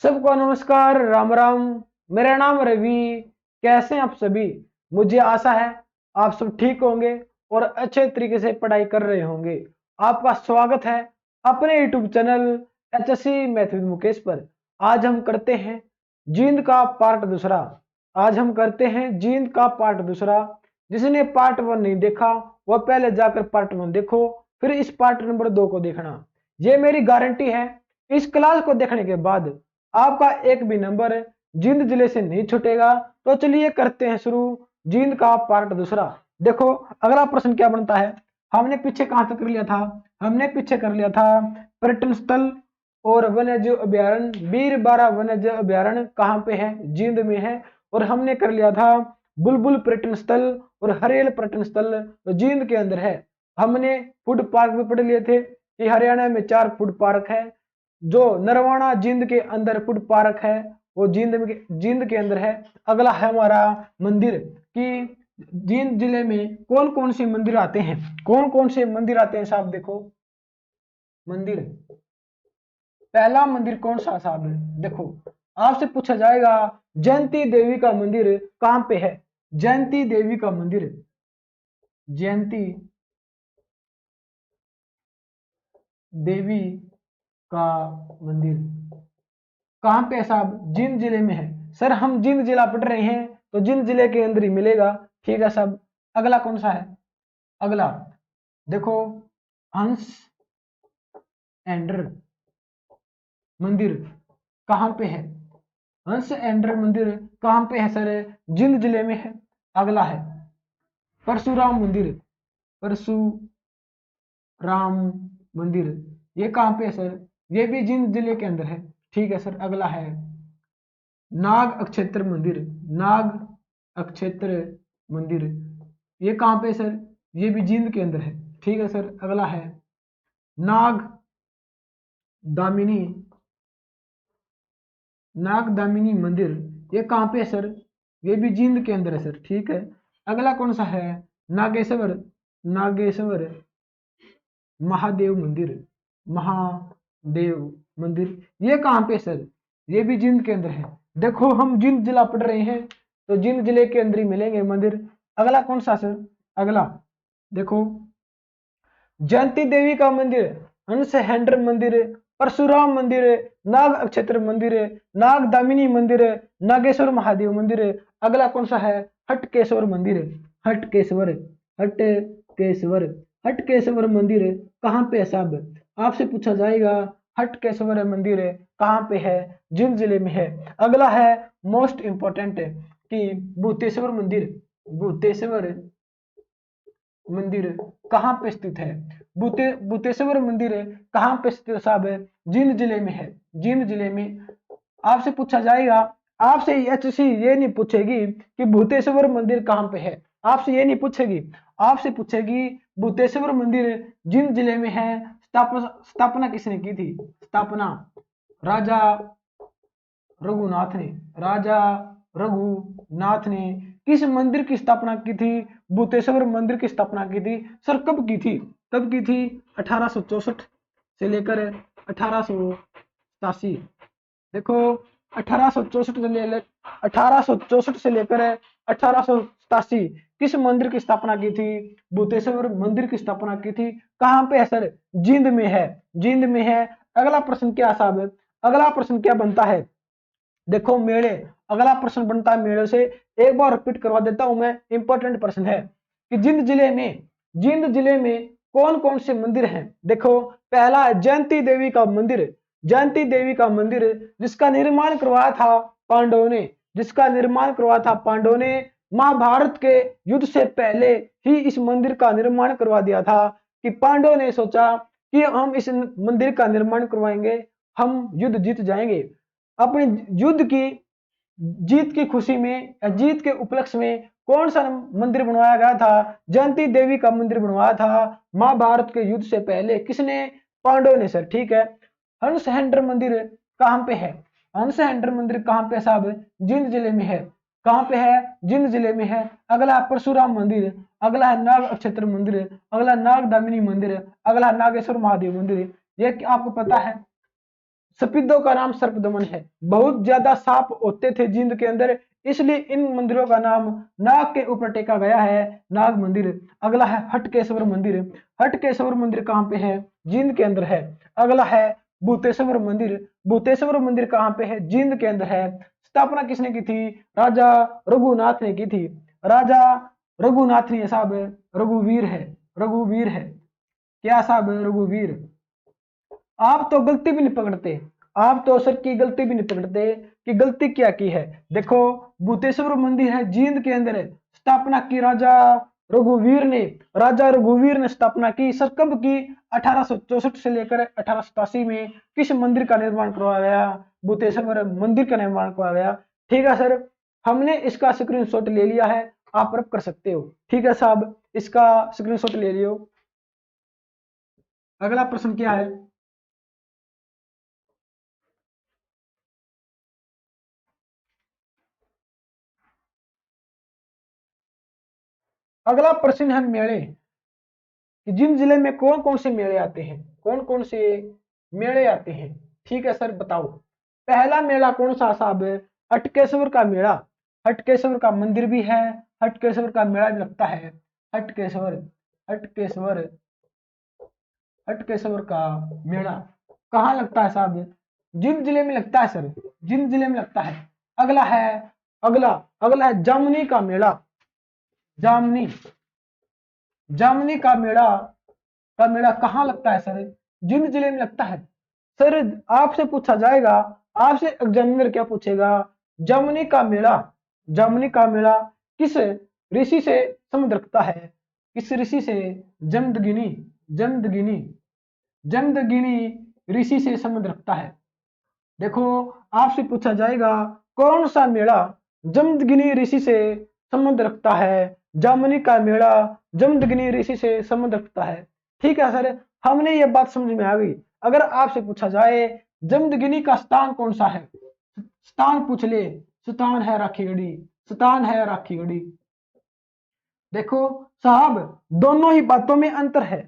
सबको नमस्कार, राम राम। मेरा नाम रवि। कैसे हैं आप सभी? मुझे आशा है आप सब ठीक होंगे और अच्छे तरीके से पढ़ाई कर रहे होंगे। आपका स्वागत है अपने YouTube channel HSC math with Mukesh पर। आज हम करते हैं जींद का पार्ट दूसरा। आज हम करते हैं जींद का पार्ट दूसरा। जिसने पार्ट 1 नहीं देखा वह पहले जाकर पार्ट 1 देखो, फिर इस पार्ट नंबर 2 को देखना। ये मेरी गारंटी है, इस क्लास को देखने के बाद आपका एक भी नंबर जींद जिले से नहीं छूटेगा। तो चलिए करते हैं शुरू जींद का पार्ट दूसरा। देखो अगला प्रश्न क्या बनता है। हमने पीछे कहां तक कर लिया था? हमने पीछे कर लिया था पर्यटन स्थल और वन्यजीव अभ्यारण्य। वीर बारा वन्यजीव अभ्यारण्य कहाँ पे है? जींद में है। और हमने कर लिया था बुलबुल पर्यटन स्थल और हरेल पर्यटन स्थल जींद के अंदर है। हमने फूड पार्क भी पढ़ लिए थे कि हरियाणा में 4 फूड पार्क है। जो नरवाना जींद के अंदर फूड पार्क है वो जींद के अंदर है। अगला है हमारा मंदिर कि जींद जिले में कौन कौन से मंदिर आते हैं। कौन कौन से मंदिर आते हैं साहब? देखो मंदिर, पहला मंदिर कौन सा साहब? देखो आपसे पूछा जाएगा जयंती देवी का मंदिर कहां पे है। जयंती देवी का मंदिर, जयंती देवी का मंदिर कहां पे है साहब? जींद जिले में है। सर हम जींद जिला पढ़ रहे हैं तो जींद जिले के अंदर ही मिलेगा। ठीक है साहब। अगला कौन सा है? अगला देखो हंस एंडर मंदिर कहां पे है? हंस एंडर मंदिर कहां पे है सर? जींद जिले में है। अगला है परशुराम मंदिर, परशुराम मंदिर ये कहां पे है सर? ये भी जींद जिले के अंदर है। ठीक है सर। अगला है नाग अक्षेत्र मंदिर, नाग अक्षेत्र मंदिर ये कहां पे है सर? ये भी जींद के अंदर है। ठीक है सर। अगला है नाग दामिनी, नाग दामिनी मंदिर ये कहां पे है सर? ये भी जींद के अंदर है सर। ठीक है। अगला कौन सा है? नागेश्वर, नागेश्वर महादेव मंदिर, महादेव मंदिर ये कहां पे है सर? ये भी जींद के अंदर है। देखो हम जींद जिला पढ़ रहे हैं तो जींद जिले के अंदर ही मिलेंगे मंदिर। अगला कौन सा सर? अगला देखो जयंती देवी का मंदिर, हंस हैंडर मंदिर, परशुराम मंदिर, नाग अक्षेत्र मंदिर, नाग दामिनी मंदिर, नागेश्वर महादेव मंदिर। अगला कौन सा है? हटकेश्वर मंदिर, हटकेश्वर, हटकेश्वर, हटकेश्वर मंदिर कहाँ पे है साहब? आपसे पूछा जाएगा हटकेश्वर मंदिर कहाँ पे है? जींद जिले में है। अगला है मोस्ट इंपॉर्टेंट कि भूतेश्वर मंदिर, भूतेश्वर मंदिर कहाँ पे स्थित है? भूतेश्वर मंदिर कहाँ पे स्थित है साहब? जींद जिले में है। जींद जिले में। आपसे पूछा जाएगा, आपसे HSC ये नहीं पूछेगी कि भूतेश्वर मंदिर कहाँ पे है। आपसे ये नहीं पूछेगी। आपसे पूछेगी भूतेश्वर मंदिर जींद जिले में है। स्थापना किसने की थी? स्थापना राजा रघुनाथ ने, राजा रघुनाथ ने किस मंदिर की स्थापना की थी? भूतेश्वर मंदिर की स्थापना की थी। सर कब की थी? कब की थी? 1864 से लेकर 1887। देखो 1864 से लेकर 1887 किस मंदिर की स्थापना की थी? भूतेश्वर मंदिर की स्थापना की थी। कहां पे है सर? जींद में है। जींद में है। अगला प्रश्न क्या साहब? अगला प्रश्न क्या बनता है? देखो मेले, अगला प्रश्न बनता है मेले से। एक बार रिपीट करवा देता हूं मैं, इंपॉर्टेंट प्रश्न है कि जींद जिले में कौन कौन से मंदिर हैं। देखो पहला है जयंती देवी का मंदिर, जयंती देवी का मंदिर जिसका निर्माण करवाया था पांडवों ने, जिसका निर्माण करवाया था पांडवों ने। महाभारत के युद्ध से पहले ही इस मंदिर का निर्माण करवा दिया था कि पांडवों ने सोचा कि हम इस मंदिर का निर्माण करवाएंगे, हम युद्ध जीत जाएंगे। अपने युद्ध की जीत की खुशी में या जीत के उपलक्ष्य में कौन सा मंदिर बनवाया गया था? जयंती देवी का मंदिर बनवाया था महाभारत के युद्ध से पहले। किसने? पांडव ने सर। ठीक है। हंस हैंडर मंदिर कहां पे है? हंस हैंडर मंदिर कहां पे साहब? जींद जिले में है। कहां पे है? जींद जिले में है। अगला परशुराम मंदिर, अगला है नाग अक्षेत्र मंदिर, अगला नाग दामिनी मंदिर, अगला नागेश्वर महादेव मंदिर। ये आपको पता है सफेदों का नाम सर्पदमन है। बहुत ज्यादा सांप होते थे जींद के अंदर, इसलिए इन मंदिरों का नाम नाग के ऊपर टेका गया है, नाग मंदिर। अगला है हटकेश्वर मंदिर। हटकेश्वर मंदिर कहाँ पे है? जींद के अंदर है। अगला है भूतेश्वर मंदिर। भूतेश्वर मंदिर कहाँ पे है? जींद के अंदर है। स्थापना किसने की थी? राजा रघुनाथ ने की थी। राजा रघुनाथ ने साहब, रघुवीर है, रघुवीर है। क्या साहब? रघुवीर। आप तो गलती भी नहीं पकड़ते, आप तो सर की गलती भी नहीं पकड़ते कि गलती क्या की है। देखो भूतेश्वर मंदिर है जींद के अंदर है, स्थापना की राजा रघुवीर ने। राजा रघुवीर ने स्थापना की सर, कब की? 1864 से लेकर 1887 में। किस मंदिर का निर्माण करवाया गया? भूतेश्वर मंदिर का निर्माण करवाया गया। ठीक है सर, हमने इसका स्क्रीनशॉट ले लिया है, आप रब कर सकते हो। ठीक है साहब, इसका स्क्रीनशॉट ले लियो। अगला प्रश्न क्या है? अगला प्रश्न है मेले, कि जिन जिले में कौन कौन से मेले आते हैं, कौन कौन से मेले आते हैं। ठीक है सर, बताओ। पहला मेला कौन सा साहब? हटकेश्वर का मेला। हटकेश्वर का मंदिर भी है, हटकेश्वर का मेला भी लगता है। हटकेश्वर, हटकेश्वर, हटकेश्वर का मेला कहाँ लगता है साहब? जिंद जिले में लगता है सर, जिंद जिले में लगता है। अगला है, अगला अगला है जामुनी का मेला। जामुनी, जामुनी का मेला कहाँ लगता है सर? जिंद जिले में लगता है। सर आपसे पूछा जाएगा, आपसे एग्जामिनर क्या पूछेगा? जामुनी का मेला, जामुनी का मेला किस ऋषि से संबंध रखता है? किस ऋषि से? जमदगिनी, जमदगिनी, जमदगिनी ऋषि से संबंध रखता है। देखो आपसे पूछा जाएगा कौन सा मेला जमदगिनी ऋषि से संबंध रखता है? जामुनी का मेला जमदगिनी ऋषि से संबंध रखता है। ठीक है सर, हमने ये बात समझ में आ गई। अगर आपसे पूछा जाए जमदगिनी का स्थान कौन सा है, स्थान पूछ ले, स्थान है राखीगढ़ी, स्थान है राखीगढ़ी। देखो साहब, दोनों ही बातों में अंतर है,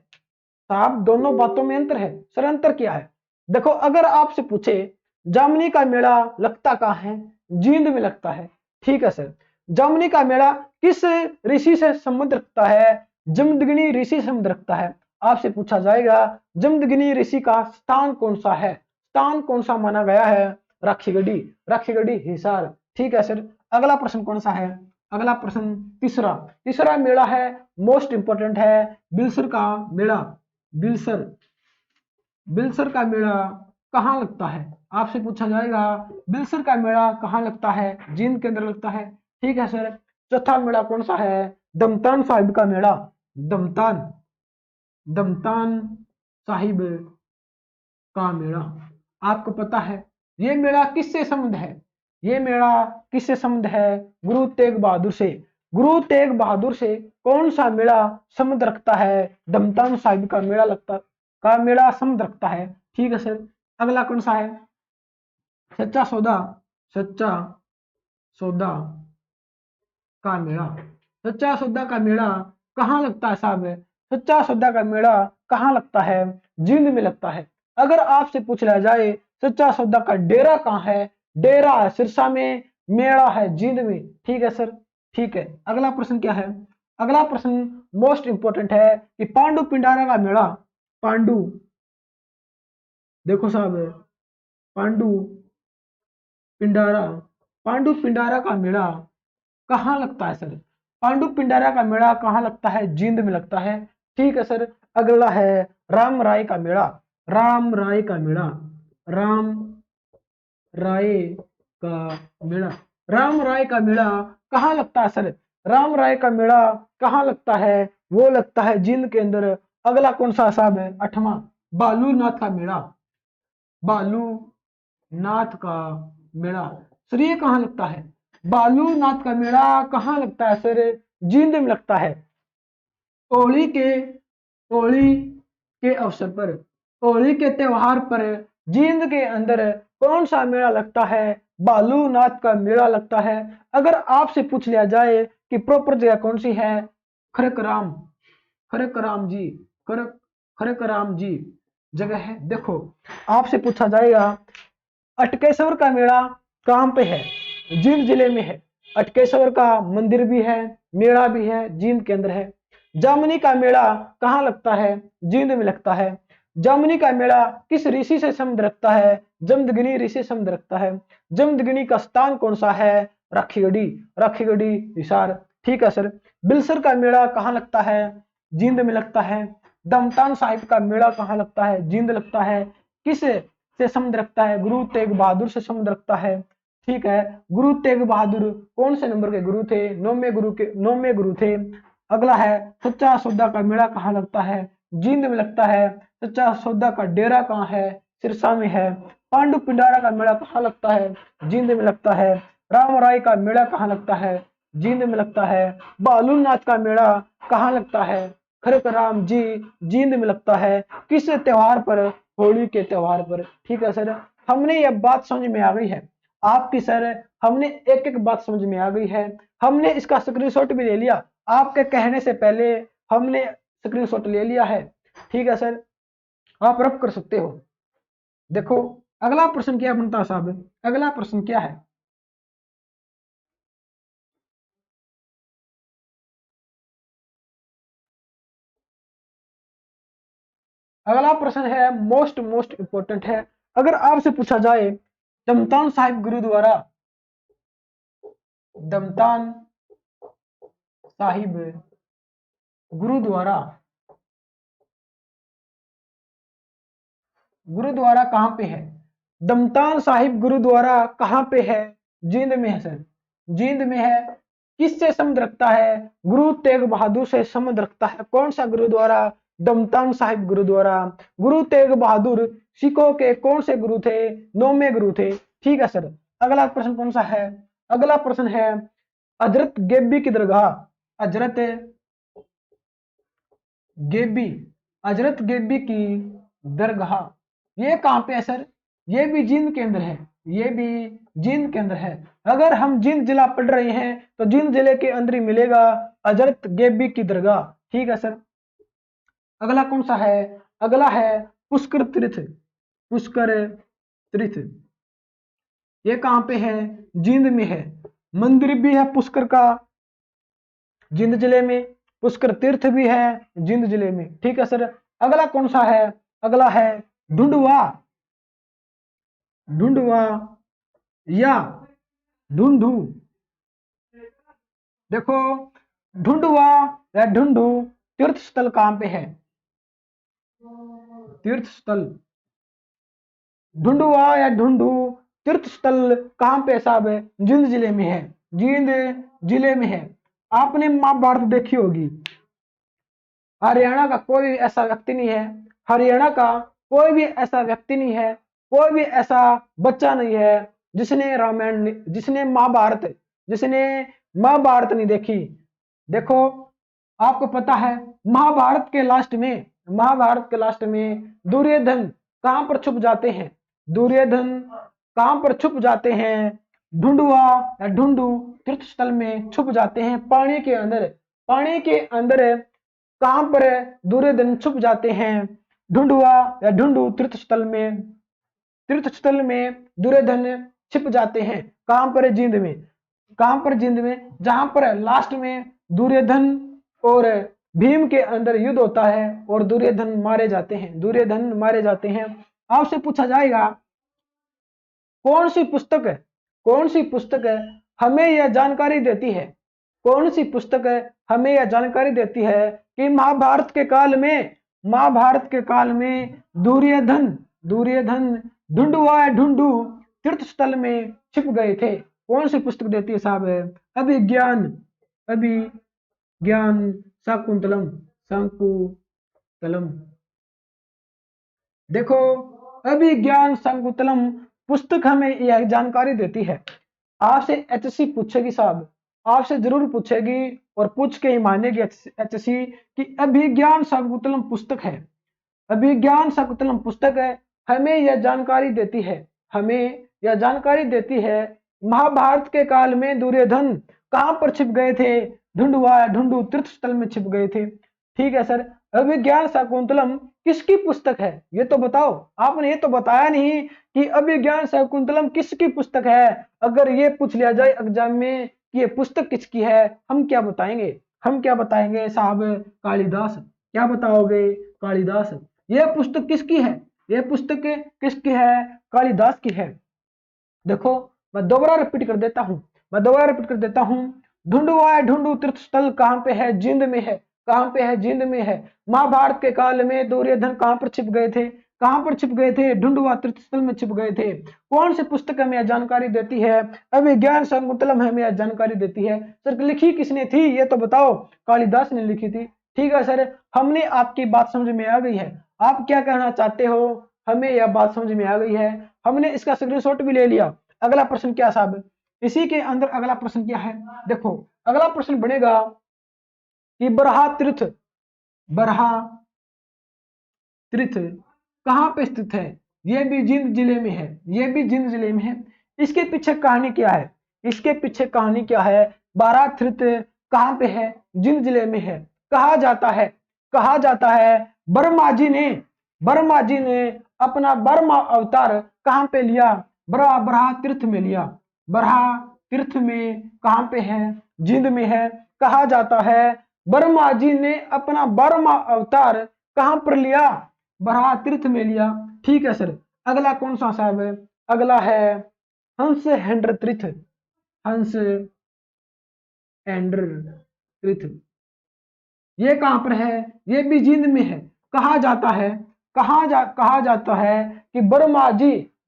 साहब दोनों बातों में अंतर है। सर अंतर क्या है? देखो अगर आपसे पूछे जामुनी का मेला लगता कहाँ है? जींद में लगता है। ठीक है सर, जामुनी का मेला किस ऋषि से संबंध रखता है? जमदग्नि ऋषि से संबंध रखता है। आपसे पूछा जाएगा जमदग्नि ऋषि का स्थान कौन सा है, स्थान कौन सा माना गया है? राखीगढ़ी, राखीगढ़ी हिसार। ठीक है सर, अगला प्रश्न कौन सा है? अगला प्रश्न तीसरा, तीसरा मेला है मोस्ट इंपोर्टेंट है, बिलसर का मेला। बिलसर, बिलसर का मेला कहाँ लगता है? आपसे पूछा जाएगा बिलसर का मेला कहाँ लगता है? जींद के अंदर लगता है। ठीक है सर, चौथा मेला कौन सा है? दमतान साहिब का मेला। दमतान, दमतान साहिब का मेला। आपको पता है ये मेला किससे संबंध है? ये मेला किससे संबंध है? गुरु तेग बहादुर से। गुरु तेग बहादुर से कौन सा मेला संबंध रखता है? दमतान साहिब का मेला लगता, का मेला संबंध रखता है। ठीक है सर, अगला कौन सा है? सच्चा सौदा, सच्चा सौदा का मेला। सच्चा सौदा का मेला कहाँ लगता है साहब? सच्चा सौदा का मेला कहाँ लगता है? जींद में लगता है। अगर आपसे पूछ लिया जाए सच्चा सौदा का डेरा कहाँ है? डेरा है सिरसा में, मेला है जींद में। ठीक है सर, ठीक है। अगला प्रश्न क्या है? अगला प्रश्न मोस्ट इंपोर्टेंट है कि पांडु पिंडारा का मेला। पांडु, देखो साहब, पांडु पिंडारा, पांडु पिंडारा का मेला कहाँ लगता है सर? पांडु पिंडारा का मेला कहाँ लगता है? जींद में लगता है। ठीक है सर, अगला है राम राय का मेला। राम राय का मेला, राम राय का मेला। राम राय का मेला कहाँ लगता है सर? राम राय का मेला कहाँ लगता है? वो लगता है जींद के अंदर। अगला कौन सा साहब है? आठवां, बालूनाथ का मेला। बालूनाथ का मेला सर ये कहाँ लगता है? बालूनाथ का मेला कहाँ लगता है सर? जींद में लगता है। होली के, होली के अवसर पर, होली के त्योहार पर जींद के अंदर कौन सा मेला लगता है? बालूनाथ का मेला लगता है। अगर आपसे पूछ लिया जाए कि प्रॉपर जगह कौन सी है? खड़क राम, खड़क राम जी, खड़क खड़क राम जी, जगह है। देखो आपसे पूछा जाएगा अटकेश्वर का मेला कहाँ पे है? जींद जिले में है। अटकेश्वर का मंदिर भी है, मेला भी है, जींद के अंदर है। जामुनी का मेला कहाँ लगता है? जींद में लगता है। जामुनी का मेला किस ऋषि से संबंध रखता है? जमदग्नि ऋषि से संबंध रखता है। जमदग्नि का स्थान कौन सा है? राखीगढ़ी, राखीगढ़ी हिसार। ठीक है सर। बिलसर का मेला कहाँ लगता है? जींद में लगता है। दमतान साहिब का मेला कहाँ लगता है? जींद लगता है। किस से संबंध रखता है? गुरु तेग बहादुर से संबंध रखता है। ठीक है। गुरु तेग बहादुर कौन से नंबर के गुरु थे? 9वें गुरु थे। अगला है सच्चा सौदा का मेला कहाँ लगता है? जींद में लगता है। सच्चा सौदा का डेरा कहाँ है? सिरसा में है। पांडु पिंडारा का मेला कहाँ लगता है? जींद में लगता है। राम राय का मेला कहाँ लगता है? जींद में लगता है। बालूनाथ का मेला कहाँ लगता है? खरक राम जी जींद में लगता है। किस त्योहार पर? होली के त्योहार पर। ठीक है सर। हमने ये बात समझ में आ गई है आपकी सर। हमने एक एक बात समझ में आ गई है। हमने इसका स्क्रीनशॉट भी ले लिया, आपके कहने से पहले हमने स्क्रीनशॉट ले लिया है। ठीक है सर, आप रफ कर सकते हो। देखो अगला प्रश्न क्या बनता है साहब? अगला प्रश्न क्या है? अगला प्रश्न है मोस्ट इंपोर्टेंट है। अगर आपसे पूछा जाए दमतान साहिब गुरुद्वारा, दमतान साहिब गुरुद्वारा, गुरुद्वारा कहाँ पे है? दमतान साहिब गुरुद्वारा कहाँ पे है? जींद में है सर। जींद में है। किससे संबंध रखता है? गुरु तेग बहादुर से संबंध रखता है। कौन सा गुरुद्वारा? दमतान साहिब गुरुद्वारा। गुरु तेग बहादुर सिखों के कौन से गुरु थे? 9वें गुरु थे। ठीक है सर। अगला प्रश्न कौन सा है? अगला प्रश्न है हजरत गेबी की दरगाह, हजरत गेबी, हजरत गेबी की दरगाह ये कहाँ पे है सर? ये भी जींद के अंदर है। ये भी जींद के अंदर है। अगर हम जींद जिला पढ़ रहे हैं तो जींद जिले के अंदर ही मिलेगा हजरत गेबी की दरगाह। ठीक है सर। अगला कौन सा है? अगला है पुष्कर तीर्थ। पुष्कर तीर्थ ये कहाँ पे है? जींद में है। मंदिर भी है पुष्कर का जींद जिले में। पुष्कर तीर्थ भी है जींद जिले में। ठीक है सर। अगला कौन सा है? अगला है ढूंढवा, ढूंढवा या ढूंढू। देखो ढूंढवा या ढूंढू तीर्थ स्थल कहां पे है? तीर्थ स्थल ढूंढवा या ढूंढू तीर्थ स्थल कहां पे साहब है? जींद जिले में है। जींद जिले में है। आपने महाभारत देखी होगी। हरियाणा का कोई ऐसा व्यक्ति नहीं है, हरियाणा का कोई भी ऐसा व्यक्ति नहीं है, कोई भी ऐसा बच्चा नहीं है जिसने रामायण, जिसने महाभारत नहीं देखी। देखो आपको पता है महाभारत के लास्ट में दुर्योधन कहां पर छुप जाते हैं? दुर्योधन कहां पर छुप जाते हैं? ढूंढुआ या ढूंढू तीर्थ स्थल में छुप जाते हैं। पानी के अंदर, पानी के अंदर कहां पर दुर्योधन छुप जाते हैं? ढूंढुआ या ढूंढू तीर्थ स्थल में, तीर्थ स्थल में दुर्योधन छिप जाते हैं। कहां पर? जींद में। कहां पर? जींद में। जहां पर लास्ट में दुर्योधन और भीम के अंदर युद्ध होता है और दुर्योधन मारे जाते हैं, दुर्योधन मारे जाते हैं। आपसे पूछा जाएगा कौन सी पुस्तक है, कौन सी पुस्तक है हमें यह जानकारी देती है, कौन सी पुस्तक है हमें यह जानकारी देती है कि महाभारत के काल में, महाभारत के काल में दुर्योधन, दुर्योधन ढूंढुआ ढूंढू तीर्थ स्थल में छिप गए थे? कौन सी पुस्तक देती है साहब? अभिज्ञान, अभिज्ञान शाकुंतलम, शाकुंतलम। देखो अभिज्ञान शाकुंतलम पुस्तक हमें यह जानकारी देती है। आपसे एचएससी पूछेगी साहब, आपसे जरूर पूछेगी और पूछ के ही मानेगी एचएससी कि अभिज्ञान शाकुंतलम पुस्तक है, अभिज्ञान शाकुंतलम पुस्तक है हमें यह जानकारी देती है, हमें यह जानकारी देती है महाभारत के काल में दुर्योधन कहां पर छिप गए थे? ढूंढुआ ढूंढू तीर्थ स्थल में छिप गए थे। ठीक है सर। अभिज्ञान शाकुंतलम किसकी पुस्तक है, ये तो बताओ। आपने ये तो बताया नहीं कि अभिज्ञान शाकुंतलम किसकी पुस्तक है। अगर ये पूछ लिया जाए एग्जाम में कि ये पुस्तक किसकी है, हम क्या बताएंगे? हम क्या बताएंगे साहब? कालिदास। क्या बताओगे? कालिदास। ये पुस्तक किसकी है? ये पुस्तक किसकी है? कालिदास की है। देखो मैं दोबारा रिपीट कर देता हूं, ढूंढू आए ढूंढू तीर्थ स्थल कहां पे है? जिंद में है। कहां पे है? जिंद में है। महाभारत के काल में दुर्योधन कहां पर छिप गए थे? कहां पर छिप गए थे? ढूंढुआ तीर्थ स्थल में छिप गए थे। कौन सी पुस्तक हमें यह जानकारी देती है? अभिज्ञान शाकुंतलम हमें यह जानकारी देती है। सर लिखी किसने थी ये तो बताओ? कालिदास ने लिखी थी। ठीक है सर, हमने आपकी बात समझ में आ गई है। आप क्या कहना चाहते हो? हमें यह बात समझ में आ गई है, हमने इसका स्क्रीनशॉट भी ले लिया। अगला प्रश्न क्या साहब? इसी के अंदर अगला प्रश्न क्या है? देखो अगला प्रश्न बनेगा कि बरहा तीर्थ, बरहा तीर्थ कहां पे स्थित है? ये भी जिंद जिले में है, ये भी जिंद जिले में है। इसके पीछे कहानी क्या है? इसके पीछे कहानी क्या है? बरहा तीर्थ कहां पे है? जिंद जिले में है। कहा जाता है, कहा जाता है वर्मा जी ने अपना वर्मा अवतार कहां पे लिया? बरहा तीर्थ में लिया। बरहा तीर्थ में कहां पे है? जिंद में है। कहा जाता है वर्मा जी ने अपना वर्मा अवतार कहां पर लिया? बरहा तीर्थ में लिया। ठीक है सर, अगला कौन सा साहब है? अगला है हंस हैंड्र तीर्थ, हंस हैंड्र तीर्थ। ये कहां पर है? ये भी जिंद में है। कहा जाता है, कहा जाता है कि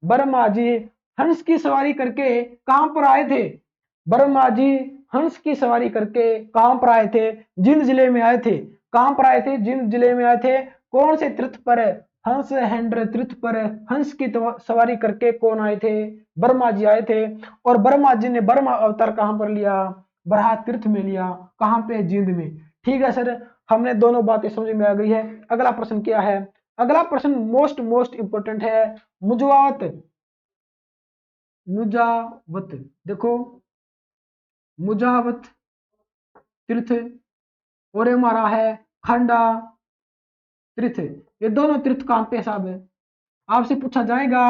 वर्मा जी हंस की सवारी करके कहां पर आए थे? वर्मा जी हंस की सवारी करके कहां पर आए थे? जिंद जिले में आए थे। कहां पर आए थे? जिंद जिले में आए थे। कौन से तीर्थ पर? हंस हैंड्र तीर्थ पर हंस की सवारी करके कौन आए थे? वर्मा जी आए थे। और वर्मा जी ने वर्मा अवतार कहां पर लिया? बरहा तीर्थ में लिया। कहां पे? जिंद में। ठीक है सर, हमने दोनों बातें समझ में आ गई है। अगला प्रश्न क्या है? अगला प्रश्न मोस्ट इंपोर्टेंट है, मुजवावत, मुजावत। देखो मुजावत तीर्थ और हमारा है खंडा तीर्थ। ये दोनों तीर्थ कहां पे साहब है? आपसे पूछा जाएगा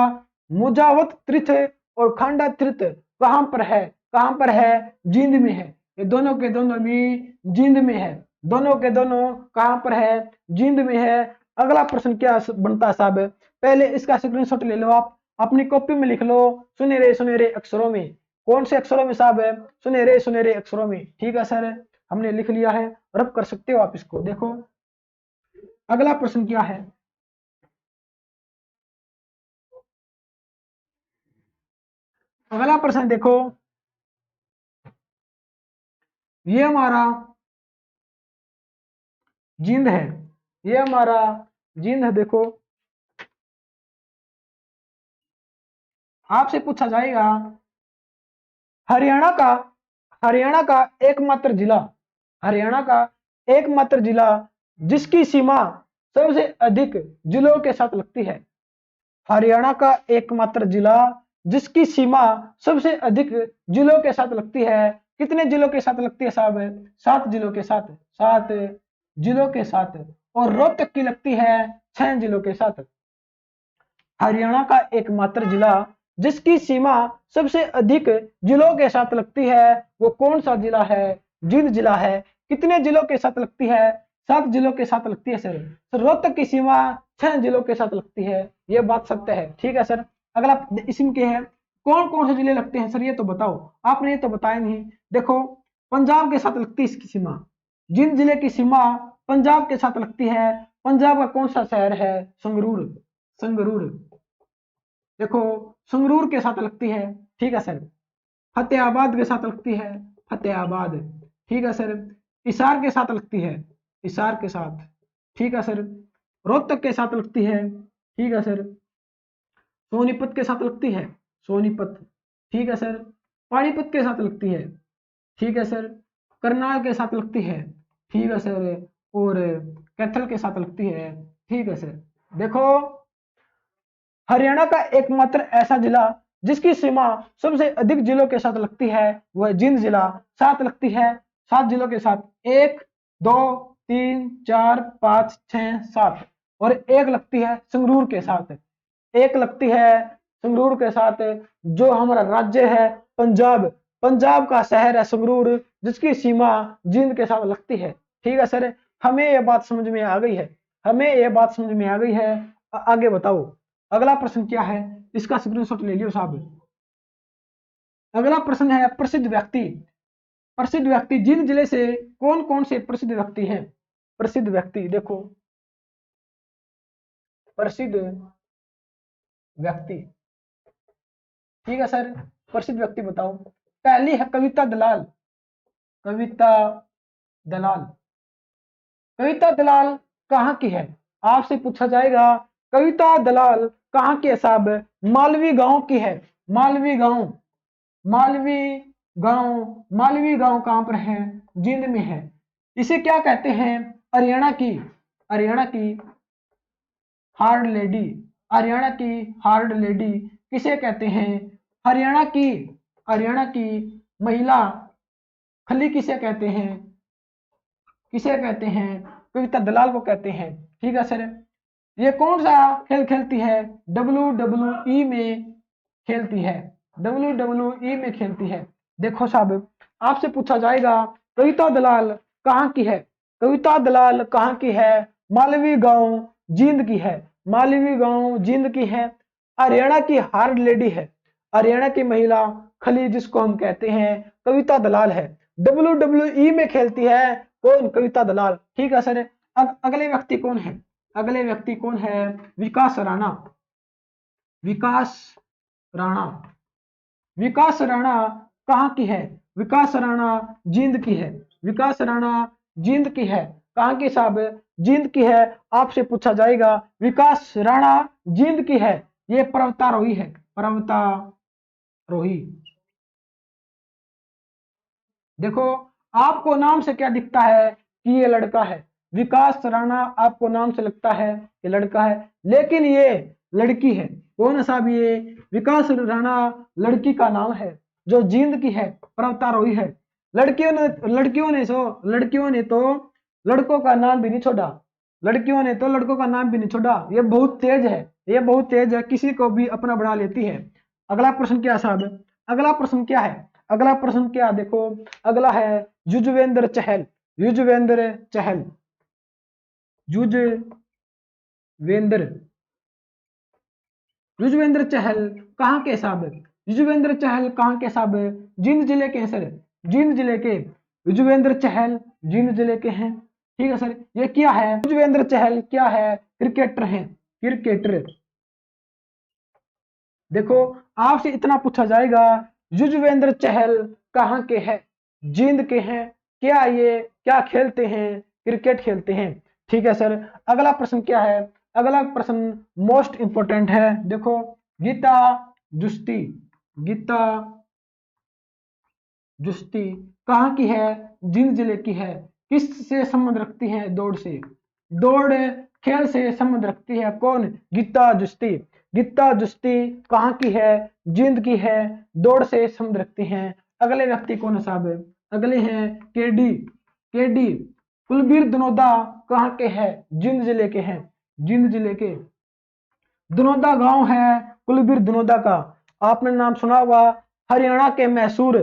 मुजावत तीर्थ और खंडा तीर्थ कहां पर है? कहां पर है? जिंद में है। ये दोनों के दोनों भी जिंद में है। दोनों के दोनों कहां पर है? जिंद में है। अगला प्रश्न क्या बनता है साहब? पहले इसका स्क्रीनशॉट ले लो, आप अपनी कॉपी में लिख लो सुनहरे अक्षरों में। कौन से अक्षरों में साहब है? सुनहरे अक्षरों में। ठीक है सर, हमने लिख लिया है, रब कर सकते हो आप इसको। देखो अगला प्रश्न क्या है? अगला प्रश्न देखो, ये हमारा जिंद है, ये हमारा जिंद है। देखो आपसे पूछा जाएगा हरियाणा का, हरियाणा का एकमात्र जिला, हरियाणा का एकमात्र जिला जिसकी सीमा सबसे अधिक जिलों के साथ लगती है। हरियाणा का एकमात्र जिला जिसकी सीमा सबसे अधिक जिलों के साथ लगती है। कितने जिलों के साथ लगती है साहब? 7 जिलों के साथ, 7 जिलों के साथ। और रोहतक की लगती है 6 जिलों के साथ। हरियाणा का एकमात्र जिला जिसकी सीमा सबसे अधिक जिलों के साथ लगती है, वो कौन सा जिला है? जिंद जिला है। कितने जिलों के साथ लगती है? 7 जिलों के साथ लगती है सर। तो रोहतक की सीमा 6 जिलों के साथ लगती है, ये बात सत्य है। ठीक है सर, अगला इसमें क्या है? कौन कौन से जिले लगते हैं सर ये तो बताओ। आपने ये तो बताया नहीं। देखो पंजाब के साथ लगती है इसकी सीमा, जिंद जिले की सीमा पंजाब के साथ लगती है। पंजाब का कौन सा शहर है? संगरूर, संगरूर। देखो संगरूर के साथ लगती है। ठीक है सर, फतेहाबाद के साथ लगती है, फतेहाबाद। ठीक है सर, हिसार के साथ लगती है, हिसार के साथ। ठीक है सर, रोहतक के साथ लगती है। ठीक है सर, सोनीपत के साथ लगती है, सोनीपत। ठीक है सर, पानीपत के साथ लगती है। ठीक है सर, करनाल के साथ लगती है। ठीक है सर, और कैथल के साथ लगती है। ठीक है सर, देखो हरियाणा का एकमात्र ऐसा जिला जिसकी सीमा सबसे अधिक जिलों के साथ लगती है वह जिंद जिला। 7 लगती है, 7 जिलों के साथ। 1 2 3 4 5 6 7। और एक लगती है संगरूर के साथ, एक लगती है संगरूर के साथ। जो हमारा राज्य है पंजाब, पंजाब का शहर है संगरूर, जिसकी सीमा जींद के साथ लगती है। ठीक है सर, हमें यह बात समझ में आ गई है, हमें यह बात समझ में आ गई है। आगे बताओ अगला प्रश्न क्या है, इसका स्क्रीनशॉट ले लियो साहब। अगला प्रश्न है प्रसिद्ध व्यक्ति। प्रसिद्ध व्यक्ति जींद जिले से कौन कौन से प्रसिद्ध व्यक्ति हैं? प्रसिद्ध व्यक्ति देखो, प्रसिद्ध व्यक्ति, ठीक है सर, प्रसिद्ध व्यक्ति बताओ। पहली है कविता दलाल, कविता दलाल, कविता दलाल कहाँ की है? आपसे पूछा जाएगा कविता दलाल कहाँ की है साहब? मालवी गांव की है, मालवी गांव, मालवी गांव, मालवी गांव कहां पर है? जींद में है। इसे क्या कहते हैं? हरियाणा की, हरियाणा की हार्ड लेडी, हरियाणा की हार्ड लेडी किसे कहते हैं? हरियाणा की, हरियाणा की महिला खली किसे कहते हैं? किसे कहते हैं? कविता दलाल को कहते हैं। ठीक है सर, ये कौन सा खेल खेलती है? WWE में खेलती है, WWE में खेलती है। देखो साहब, आपसे पूछा जाएगा कविता दलाल कहाँ की है? कविता दलाल कहाँ की है? मालवी गांव जींद की है, मालवी गांव जींद की है। हरियाणा की हार्ड लेडी है, हरियाणा की महिला खली जिसको हम कहते हैं कविता दलाल है। WWE में खेलती है कौन? कविता दलाल। ठीक है सर, अगले व्यक्ति कौन है? अगले व्यक्ति कौन है? विकास राणा, विकास राणा, विकास राणा कहाँ की है? विकास राणा जींद की है, विकास राणा जींद की है। कहाँ की साहब? जींद की है। आपसे पूछा जाएगा विकास राणा जींद की है, ये पर्वतारोही है, पर्वतारोही। देखो आपको नाम से क्या दिखता है कि ये लड़का है? विकास राणा आपको नाम से लगता है ये लड़का है, लेकिन ये लड़की है। कौन है साहब? ये विकास राणा लड़की का नाम है, जो जींद की है, पर्वतारोही है। लड़कियों ने तो लड़कों का नाम भी नहीं छोड़ा, लड़कियों ने तो लड़कों का नाम भी नहीं छोड़ा। ये बहुत तेज है, ये बहुत तेज है, किसी को भी अपना बना लेती है। अगला प्रश्न क्या साहब? अगला प्रश्न क्या है? अगला प्रश्न क्या? देखो अगला है युजवेंद्र चहल, युजवेंद्र चहल, युजवेंद्र, युजवेंद्र चहल कहाँ के साहब? युजवेंद्र चहल कहाँ के साहब? जींद जिले के हैं सर, जींद जिले के युजवेंद्र चहल जींद जिले के हैं। ठीक है सर, ये क्या है? युजवेंद्र चहल क्या है? क्रिकेटर हैं, क्रिकेटर। देखो आपसे इतना पूछा जाएगा युजवेंद्र चहल कहाँ के हैं? जींद के हैं। क्या ये क्या खेलते हैं? क्रिकेट खेलते हैं। ठीक है सर, अगला प्रश्न क्या है? अगला प्रश्न मोस्ट इंपोर्टेंट है। देखो गीता जुस्ती, गीता जुस्ती कहाँ की है? जींद जिले की है। किस से संबंध रखती है? दौड़ से, दौड़ खेल से संबंध रखती है। कौन? गीता जुस्ती। गीता जुस्ती कहाँ की है? जींद की है, दौड़ से संबंध रखती हैं। अगले व्यक्ति कौन है साहब? अगले हैं केडी, केडी कुलबीर दनोदा कहाँ के हैं? जींद जिले के हैं, जींद जिले के। दनोदा गांव है कुलबीर दनोदा का। आपने नाम सुना होगा, हरियाणा के मैसूर,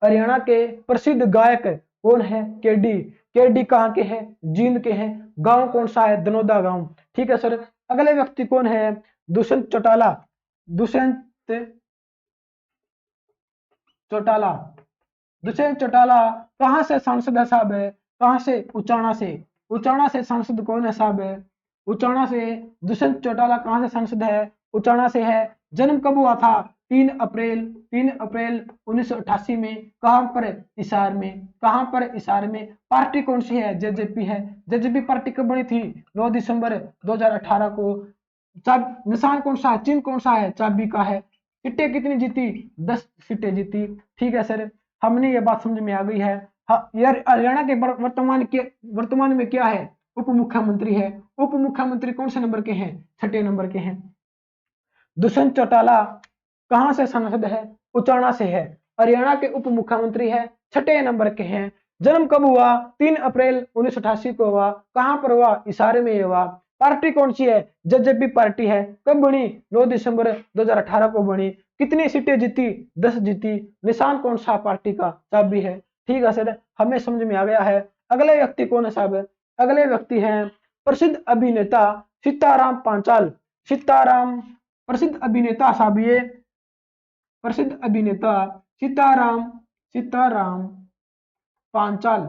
हरियाणा के प्रसिद्ध गायक कौन है? केडी। केडी कहाँ के हैं? जींद के हैं। गांव कौन सा है? दनोदा गांव। ठीक है सर, अगले व्यक्ति कौन है? दुष्यंत चौटाला, दुष्यंत चौटाला, दुष्यंत चौटाला कहाँ से सांसद है साहब? कहाँ से? उचाना से। उचाना से सांसद कौन है साहब? उचाना से दुष्यंत चौटाला कहाँ से सांसद है? उचाना से है। जन्म कब हुआ था? 3 अप्रैल, 3 अप्रैल 1988 में। कहां पर? हिसार में। कहां पर? हिसार में। पार्टी कौन सी है? जेजेपी है। जेजेपी पार्टी कब बनी थी? 9 दिसंबर 2018 को। निशान कौन सा है? चिन्ह कौन सा है? चाबी का है। सीटें कितनी जीती? 10 सीटें जीती। ठीक है सर, हमने ये बात समझ में आ गई है। यार हरियाणा के वर्तमान में क्या है? उप मुख्यमंत्री है। उप मुख्यमंत्री कौन से नंबर के हैं? 6 नंबर के हैं। दुष्यंत चौटाला कहां से सांसद है? उचाना से है। हरियाणा के उप मुख्यमंत्री है, 6 नंबर के हैं। जन्म कब हुआ? 3 अप्रैल 1988 को हुआ। कहां पर हुआ? हिसार में हुआ। पार्टी कौन सी है? जेजेपी पार्टी है। कब बनी? 9 दिसंबर 2018 को बनी। कितनी सीटें जीती? 10 जीती। निशान कौन सा पार्टी का? चाबी है। ठीक है सर, हमें समझ में आ गया है। अगले व्यक्ति कौन है साहब? अगले व्यक्ति हैं प्रसिद्ध अभिनेता सीताराम पांचाल। सीताराम प्रसिद्ध अभिनेता साहब, ये प्रसिद्ध अभिनेता सीताराम सीताराम पांचाल।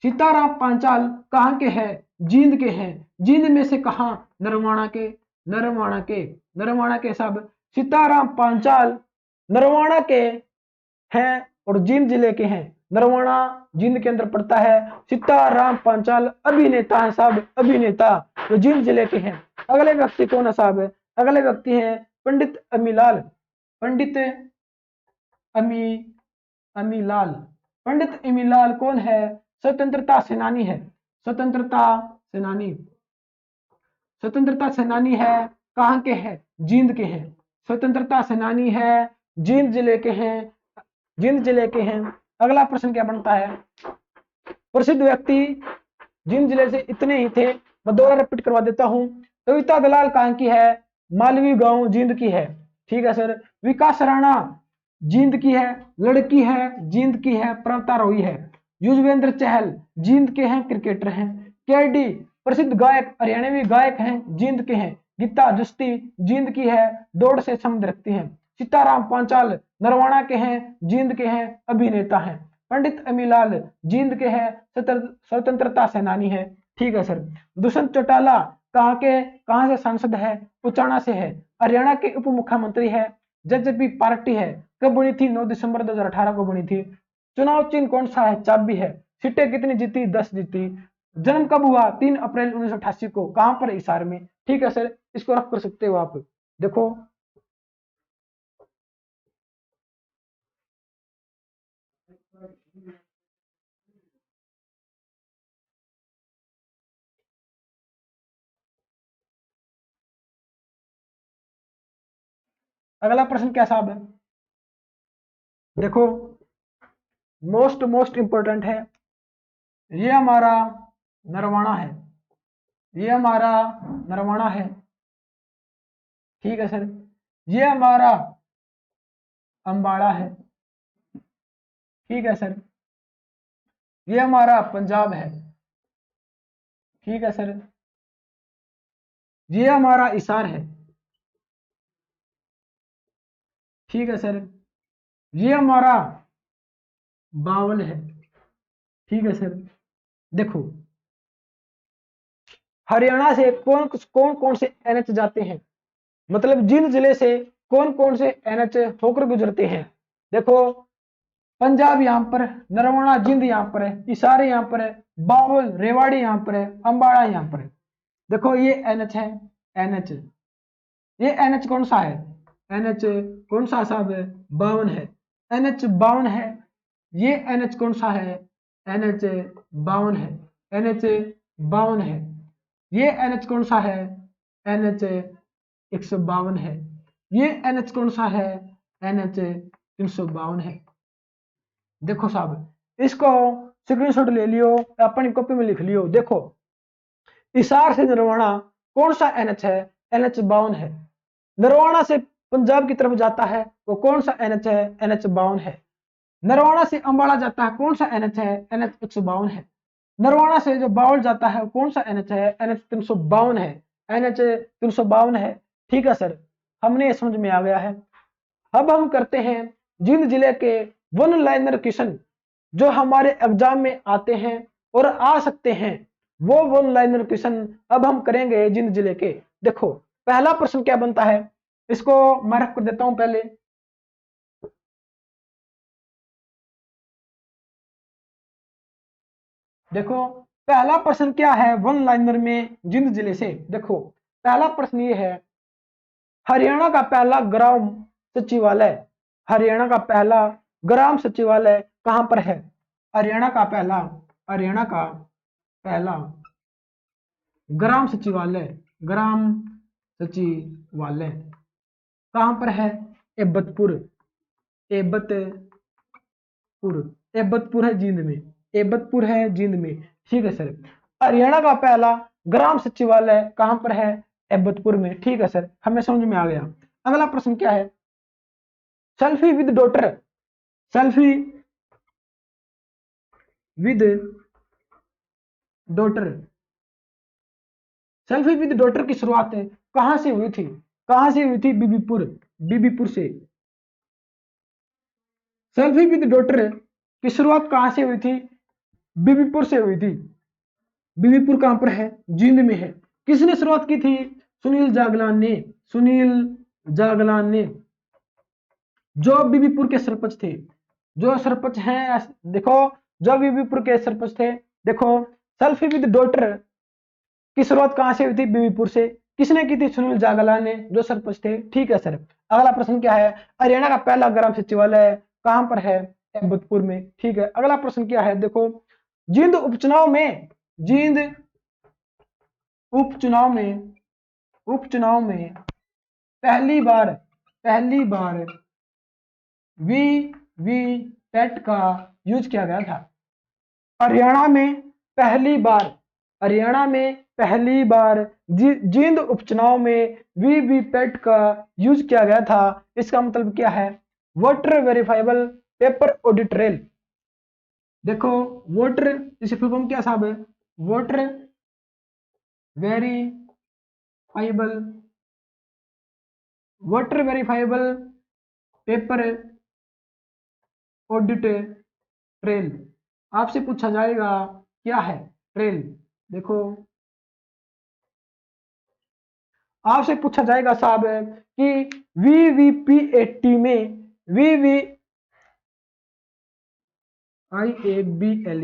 सीताराम पांचाल कहाँ के हैं? जींद के हैं। जींद में से कहाँ? नरवाणा के। नरवाणा के साहब सीताराम पांचाल नरवाणा के हैं और जींद जिले के हैं। नरवाणा जींद के अंदर पड़ता है। सीताराम पांचाल अभिनेता है साहब, अभिनेता, जो जींद जिले के हैं। अगले व्यक्ति कौन है साहब? अगले व्यक्ति हैं पंडित अमीलाल। पंडित अमी अमीलाल। पंडित अमीलाल कौन है? स्वतंत्रता सेनानी है। स्वतंत्रता सेनानी। स्वतंत्रता सेनानी है। कहाँ के हैं? जींद के हैं। स्वतंत्रता सेनानी है, जींद जिले के हैं। जींद जिले के हैं। अगला प्रश्न क्या बनता है? प्रसिद्ध व्यक्ति जींद जिले से इतने ही थे, मैं दोबारा रिपीट करवा देता हूं। कविता दलाल कहाँ की है? मालवी गांव जींद की है। ठीक है सर। विकास राणा जींद की है, लड़की है, जींद की है, पर्वतारोही है। युजवेंद्र चहल जींद के हैं, क्रिकेटर हैं। केडी प्रसिद्ध गायक, हरियाणवी गायक हैं, जींद के हैं। गीता जस्ती जींद की है, दौड़ से संबंध रखती हैं। सीताराम पांचाल नरवाणा के हैं, जींद के हैं, अभिनेता हैं। पंडित अमीलाल जींद के हैं, स्वतंत्रता सेनानी है। ठीक है सर। दुष्यंत चौटाला कहाँ से सांसद है? उचाना से है। हरियाणा के उप मुख्यमंत्री है। जेजेपी पार्टी है। कब बनी थी? 9 दिसंबर 2018 को बनी थी। चुनाव चिन्ह कौन सा है? चाबी है। सीटें कितनी जीती? 10 जीती। जन्म कब हुआ? 3 अप्रैल 1988 को। कहां पर? हिसार में। ठीक है सर, इसको रख कर सकते हो आप। देखो अगला प्रश्न क्या साहब है? देखो मोस्ट इंपोर्टेंट है। ये हमारा नरवाणा है। ये हमारा नरवाणा है। ठीक है सर। ये हमारा अंबाड़ा है। ठीक है सर। ये हमारा पंजाब है। ठीक है सर। ये हमारा हिसार है। ठीक है सर। ये हमारा बावल है। ठीक है सर। देखो हरियाणा से कौन कौन कौन से एनएच जाते हैं, मतलब जिन जिले से कौन कौन से एनएच होकर गुजरते हैं। देखो पंजाब यहाँ पर, नरवाणा जिंद यहाँ पर है, हिसार यहाँ पर है, बावल रेवाड़ी यहाँ पर है, अंबाड़ा यहाँ पर है। देखो ये एनएच है। एनएच, ये एनएच कौन सा है? एनएच कौन सा साहब है? 52 है। एनएच 52 है। ये एनएच कौन सा है? एनएच 52 है। एनएच 52 है। ये एनएच कौन सा है? एनएच 152 है। ये एनएच कौन सा है? एनएच 352 है। देखो साहब इसको स्क्रीनशॉट ले लियो, अपनी कॉपी में लिख लियो। देखो हिसार से नरवाणा कौन सा एनएच है? एनएच 52 है। नरवाणा से पंजाब की तरफ जाता है वो कौन सा एनएच है? एनएच 52 है। नरवाणा से अंबाला जाता है कौन सा एनएच है? एनएच 152 है। नरवाणा से जो बावल जाता है कौन सा एनएच है? एनएच 352 है। एनएच 352 है। ठीक है सर, हमने समझ में आ गया है। अब हम करते हैं जिंद जिले के वन लाइनर क्वेश्चन जो हमारे एग्जाम में आते हैं और आ सकते हैं। वो वन लाइनर क्वेश्चन अब हम करेंगे जिंद जिले के। देखो पहला प्रश्न क्या बनता है, इसको मैं रख कर देता हूं पहले। देखो पहला प्रश्न क्या है वन लाइनर में जिंद जिले से। देखो पहला प्रश्न ये है, हरियाणा का पहला ग्राम सचिवालय, हरियाणा का पहला ग्राम सचिवालय कहां पर है? हरियाणा का पहला ग्राम सचिवालय, ग्राम सचिवालय कहां पर है? एबतपुर, एबतपुर, एबतपुर है जींद में, एबतपुर है जींद में। ठीक है सर। हरियाणा का पहला ग्राम सचिवालय कहां पर है? एबतपुर में। ठीक है सर, हमें समझ में आ गया। अगला प्रश्न क्या है? Selfie with daughter, selfie with daughter, selfie with daughter की शुरुआत कहां से हुई थी? कहां से हुई थी? बीबीपुर, बीबीपुर से। सेल्फी विद डॉटर की शुरुआत कहां से हुई थी? बीबीपुर से हुई थी। बीबीपुर कहां पर है? जींद में है। किसने शुरुआत की थी? सुनील जागलान ने, सुनील जागलान ने, जो बीबीपुर के सरपंच थे। जो सरपंच हैं, देखो, जो बीबीपुर के सरपंच थे, देखो, सेल्फी विद डॉटर की शुरुआत कहां से हुई थी? बीबीपुर से। किसने की थी? सुनील जागलान ने, जो सरपंच थे। ठीक है सर। अगला प्रश्न क्या है? हरियाणा का पहला ग्राम सचिवालय कहां पर है? एबतपुर में। ठीक है। अगला प्रश्न क्या है? देखो, जींद उपचुनाव में, जींद उपचुनाव में, उपचुनाव में पहली बार वीवीपैट का यूज किया गया था। हरियाणा में पहली बार, हरियाणा में पहली बार जींद उपचुनाव में वीवीपैट का यूज किया गया था। इसका मतलब क्या है? Voter verifiable paper audit trail. देखो, वोटर, इसे फुल फॉर्म क्या साहब है? Voter verifiable, voter verifiable paper audit trail. आपसे पूछा जाएगा क्या है ट्रेल। देखो, आपसे पूछा जाएगा साहब कि वीवीपीएटी में, VVIABLE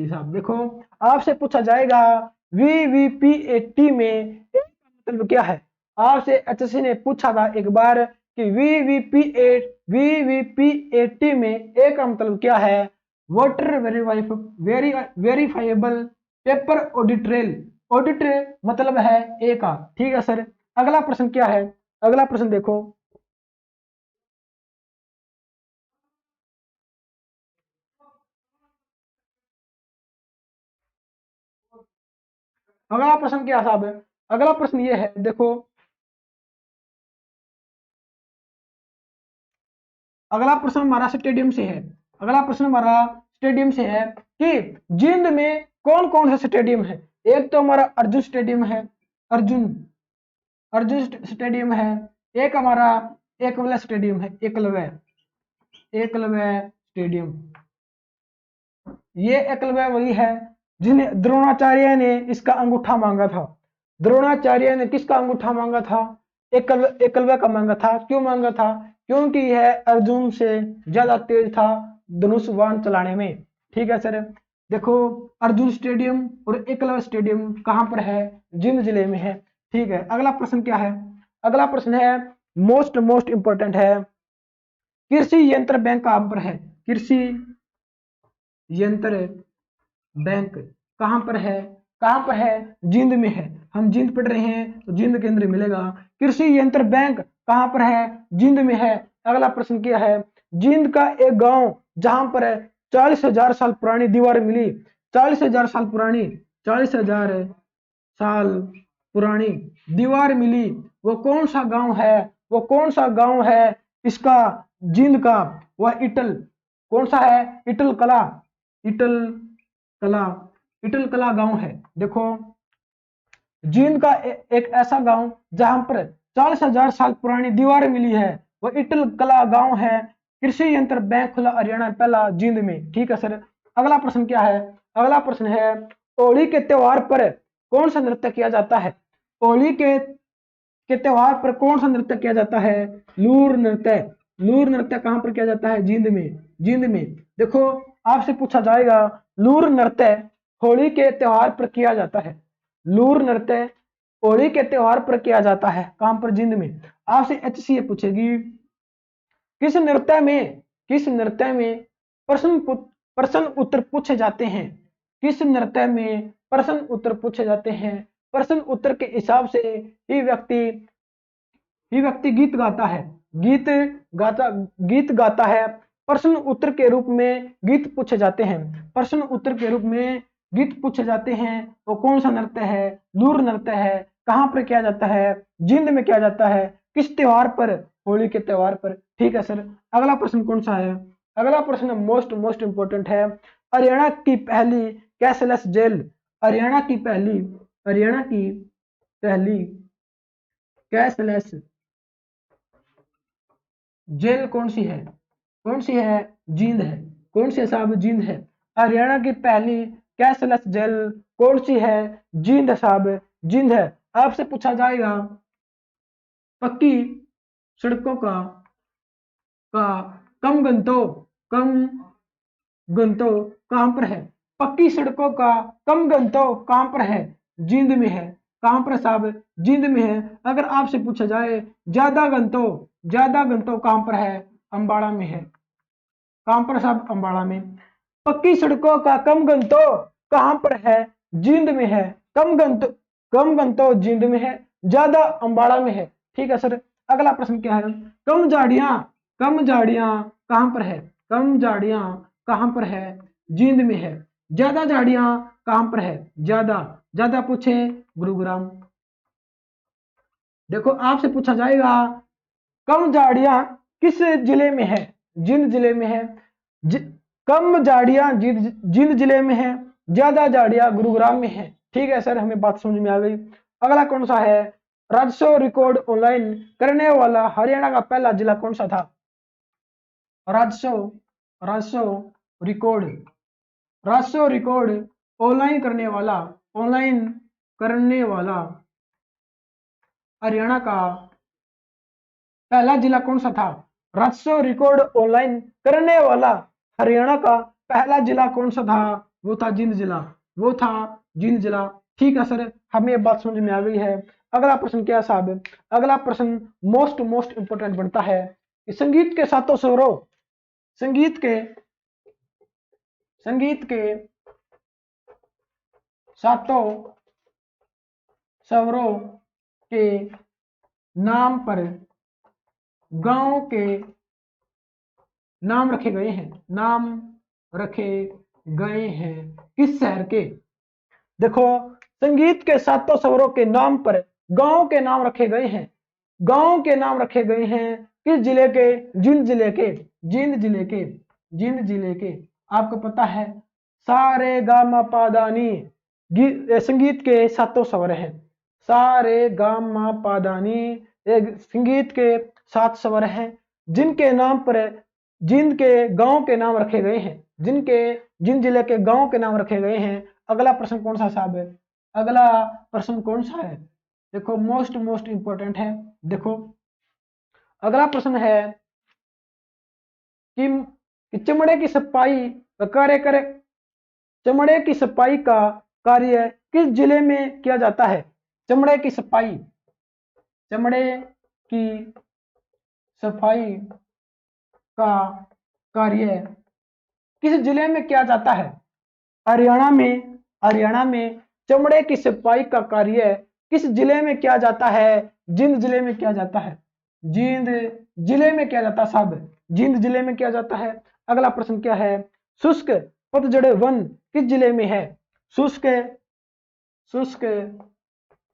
साहब, देखो, आपसे पूछा जाएगा वीवीपीएटी में मतलब क्या है? आपसे एचएससी ने पूछा था एक बार कि वीवीपीएटी में ए का मतलब क्या है? Voter verifiable paper audit trail. Audit मतलब है ए का। ठीक है सर। अगला प्रश्न क्या है? अगला प्रश्न देखो, अगला प्रश्न क्या साहब है? अगला प्रश्न ये है, देखो, अगला प्रश्न हमारा स्टेडियम से है। अगला प्रश्न हमारा स्टेडियम से है कि जींद में कौन कौन सा स्टेडियम है? एक तो हमारा अर्जुन स्टेडियम है, अर्जुन, अर्जुन स्टेडियम है। एक हमारा एकलव्य स्टेडियम है, एकलव्य, एकलव्य स्टेडियम। ये एकलव्य वही है जिन्हें द्रोणाचार्य ने इसका अंगूठा मांगा था। द्रोणाचार्य ने किसका अंगूठा मांगा था? एकलव्य का मांगा था। क्यों मांगा था? क्योंकि यह अर्जुन से ज्यादा तेज था धनुष बाण चलाने में। ठीक है सर। देखो, अर्जुन स्टेडियम और एकलव्य स्टेडियम कहां पर है? जींद जिले में है। ठीक है। अगला प्रश्न क्या है? अगला प्रश्न है मोस्ट इंपॉर्टेंट है, कृषि यंत्र बैंक कहां पर है? कृषि यंत्र बैंक कहां पर है? कहां पर है? जींद में है। हम जींद पढ़ रहे हैं तो जींद के अंदर मिलेगा। कृषि यंत्र बैंक कहां पर है? जींद में है। अगला प्रश्न क्या है? जींद का एक गांव जहां पर 40,000 साल पुरानी दीवार मिली, 40,000 साल पुरानी, 40,000 साल पुरानी दीवार मिली, वो कौन सा गांव है? वो कौन सा गांव है इसका? जींद का? वह इटल, कौन सा है? इटल कला, इटल कला, इटल कला गांव है। देखो, जींद का एक ऐसा गांव जहां पर 40,000 साल पुरानी दीवार मिली है, वह इटल कला गांव है। कृषि यंत्र बैंक खुला हरियाणा पहला जींद में। ठीक है सर। अगला प्रश्न क्या है? अगला प्रश्न है होली के त्योहार पर कौन सा नृत्य किया जाता है? होली के त्योहार पर कौन सा नृत्य किया जाता है? लूर नृत्य। लूर नृत्य कहां पर किया जाता है? जींद में, जींद में। देखो, आपसे पूछा जाएगा लूर नृत्य होली के त्योहार पर किया जाता है। लूर नृत्य होली के त्योहार पर किया जाता है कहां पर? जींद में। आपसे एचसीए पूछेगी किस नृत्य में, किस नृत्य में प्रश्न उत्तर पूछे जाते हैं? किस नृत्य में प्रश्न उत्तर पूछे जाते हैं? प्रश्न उत्तर के हिसाब से ही व्यक्ति गीत गाता है, गीत गाता है। प्रश्न उत्तर के रूप में गीत पूछे जाते हैं। प्रश्न उत्तर के रूप में गीत पूछे जाते हैं वो कौन सा नृत्य है, लूर नृत्य है, कहाँ पर किया जाता है, जींद में किया जाता है, किस त्योहार पर, होली के त्योहार पर। ठीक है सर। अगला प्रश्न कौन सा है, अगला प्रश्न मोस्ट मोस्ट इंपोर्टेंट है। हरियाणा की पहली कैशलेस जेल, हरियाणा की पहली कैशलेस जेल कौन सी है, कौन सी है, जींद है। कौन सी है साहब, जींद है। हरियाणा की पहली कैशलेस जेल कौन सी है, जींद है साहब, जींद है। आपसे पूछा जाएगा पक्की सड़कों का कम गंतव्य कहां पर है, पक्की सड़कों का कम गंतव्य कहां पर है, जींद में है। कहां पर साहब, जींद में है। अगर आपसे पूछा जाए ज्यादा गंतव्य कहां पर है, अंबाड़ा में है। कहां पर साहब, अंबाड़ा में। पक्की सड़कों का कम गंतव्य कहां पर है, जींद में है। कम गंतव्य जींद में है, ज्यादा अंबाड़ा में है। ठीक है सर। अगला प्रश्न क्या है, कम झाड़ियां कहां पर है, कम झाड़ियां कहां पर है, जींद में है। ज्यादा झाड़ियां कहां पर है, ज्यादा पूछे गुरुग्राम। देखो आपसे पूछा जाएगा कम झाड़ियां किस जिले में है, जींद जिले में है। कम झाड़ियां जींद जिले में है, ज्यादा झाड़ियां गुरुग्राम में है। ठीक है सर, हमें बात समझ में आ गई। अगला कौन सा है, राजस्व रिकॉर्ड ऑनलाइन करने वाला हरियाणा का पहला जिला कौन सा था, राजस्व रिकॉर्ड ऑनलाइन करने वाला हरियाणा का पहला जिला कौन सा था, राजस्व रिकॉर्ड ऑनलाइन करने वाला हरियाणा का पहला जिला कौन सा था, वो था जींद जिला। ठीक है सर, हमें ये बात समझ में आ गई है। अगला प्रश्न क्या साहब, अगला प्रश्न मोस्ट इंपोर्टेंट बनता है कि संगीत के सातों स्वरों के नाम पर गांव के नाम रखे गए हैं किस शहर के। देखो संगीत के सातों स्वरों के नाम पर गांव के नाम रखे गए हैं, किस जिले के, जींद जिले के। आपको पता है सारे गामा पादानी संगीत के सातों स्वर हैं, सारे गामा पादानी संगीत के 7 स्वर हैं, जिनके नाम पर जींद के गांव के नाम रखे गए हैं, जींद जिले के गांव के नाम रखे गए हैं। अगला प्रश्न कौन सा साहब है, अगला प्रश्न कौन सा है, देखो मोस्ट इंपोर्टेंट है। देखो अगला प्रश्न है कि चमड़े की सफाई का कार्य किस जिले में किया जाता है, चमड़े की सफाई का कार्य किस जिले में किया जाता है, हरियाणा में चमड़े की सफाई का कार्य किस जिले में किया जाता है, जींद जिले में किया जाता है, जींद जिले में किया जाता है साहब, जींद जिले में किया जाता है। अगला प्रश्न क्या है, शुष्क पतझड़ वन किस जिले में है, शुष्क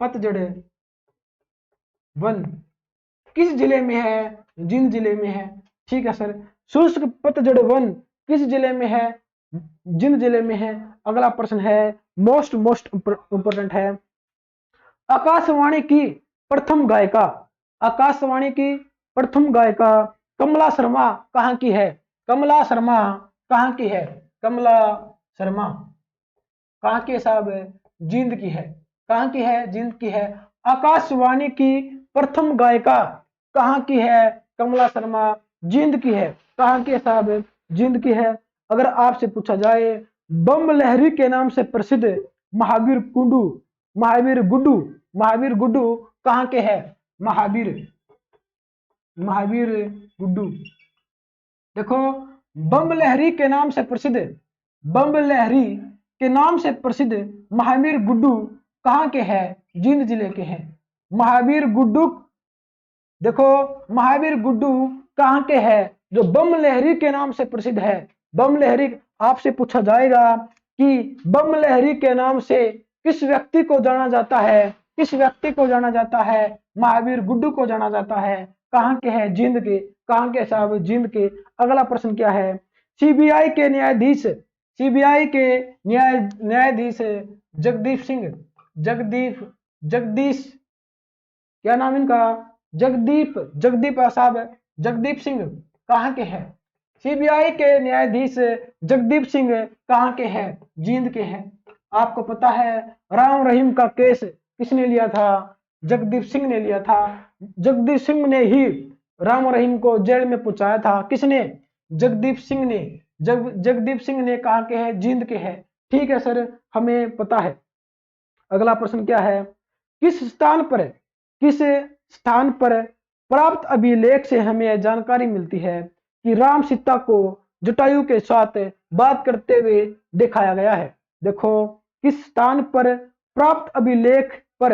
पतझड़ वन किस जिले में है, जींद जिले में है। ठीक है सर, शुष्क पतझड़ वन किस जिले में है, जींद जिले में है। अगला प्रश्न है मोस्ट इंपोर्टेंट है, आकाशवाणी की प्रथम गायिका कमला शर्मा कहाँ की है, कमला शर्मा कहाँ की है साहब, जींद की है। कहाँ की है, जींद की है। आकाशवाणी की प्रथम गायिका कहाँ की है, कमला शर्मा, जींद की है। कहाँ की है साहब, जींद की है। अगर आपसे पूछा जाए बम लहरी के नाम से प्रसिद्ध महावीर गुड्डू कहाँ के है, महावीर गुड्डू। देखो बम लहरी के नाम से प्रसिद्ध महावीर गुड्डू कहाँ के हैं, जींद जिले के हैं। महावीर गुड्डू, देखो महावीर गुड्डू कहाँ के हैं, जो बम लहरी के नाम से प्रसिद्ध है। बम लहरी आपसे पूछा जाएगा कि बम लहरी के नाम से किस व्यक्ति को जाना जाता है? किस व्यक्ति को जाना जाता है? महावीर गुड्डू को जाना जाता है। कहाँ के हैं? जींद के। कहाँ के साहब? जींद के। अगला प्रश्न क्या है? सीबीआई के न्यायाधीश, सीबीआई के न्यायाधीश जगदीप सिंह, जगदीश, क्या नाम इनका? जगदीप साहब, जगदीप सिंह कहाँ के हैं? सीबीआई के न्यायाधीश जगदीप सिंह कहाँ के हैं? जींद के हैं। आपको पता है राम रहीम का केस किसने लिया था? जगदीप सिंह ने लिया था। जगदीप सिंह ने ही राम रहीम को जेल में पहुंचाया था। किसने? जगदीप सिंह ने। जगदीप सिंह ने कहाँ के हैं? जींद के हैं। ठीक है सर, हमें पता है। अगला प्रश्न क्या है? किस स्थान पर प्राप्त अभिलेख से हमें जानकारी मिलती है कि राम सीता को जटायु के साथ बात करते हुए दिखाया गया है? देखो, किस स्थान पर प्राप्त अभिलेख पर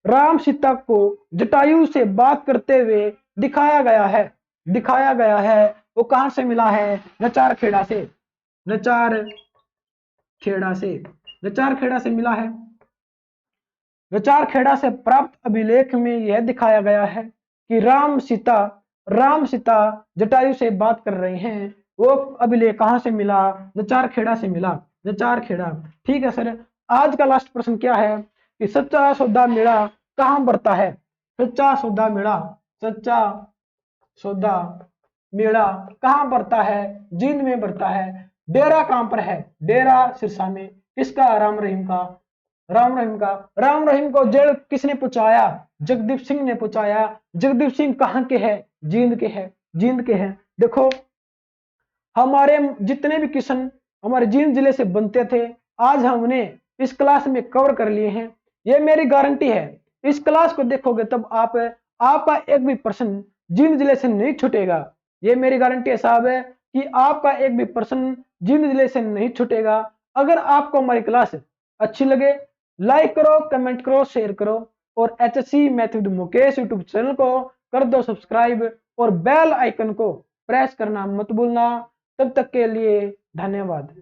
राम सीता को जटायु से बात करते हुए दिखाया गया है? दिखाया गया है वो कहां से मिला है? नचार खेड़ा से। नचार खेड़ा से। नचार खेड़ा से मिला है। नचार खेड़ा से प्राप्त अभिलेख में यह दिखाया गया है कि राम सीता जटायु से बात कर रहे हैं। वो अभिलेख कहां से मिला? नचार खेड़ा से मिला। नचार खेड़ा। ठीक है सर। आज का लास्ट प्रश्न क्या है कि सच्चा सौदा मेला कहां बढ़ता है? सच्चा सौदा मेला, सच्चा सौदा मेला कहां बढ़ता है? जींद में बढ़ता है। डेरा कहां पर है? डेरा सिरसा में। किसका? राम रहीम का। राम रहीम का। राम रहीम को जेल किसने पहुंचाया? जगदीप सिंह ने पहुंचाया। जगदीप सिंह कहां के हैं? जींद के हैं। जींद के हैं। देखो, हमारे जितने भी क्वेश्चन हमारे जींद जिले से बनते थे, आज हमने इस क्लास में कवर कर लिए हैं। ये मेरी गारंटी है, इस क्लास को देखोगे तब आपका एक भी प्रश्न जींद जिले से नहीं छूटेगा। ये मेरी गारंटी है साहब है कि आपका एक भी प्रश्न जींद जिले से नहीं छूटेगा। अगर आपको हमारी क्लास अच्छी लगे, लाइक करो, कमेंट करो, शेयर करो, और HSC math with Mukesh YouTube channel को कर दो सब्सक्राइब, और बेल आइकन को प्रेस करना मत भूलना। तब तक के लिए धन्यवाद।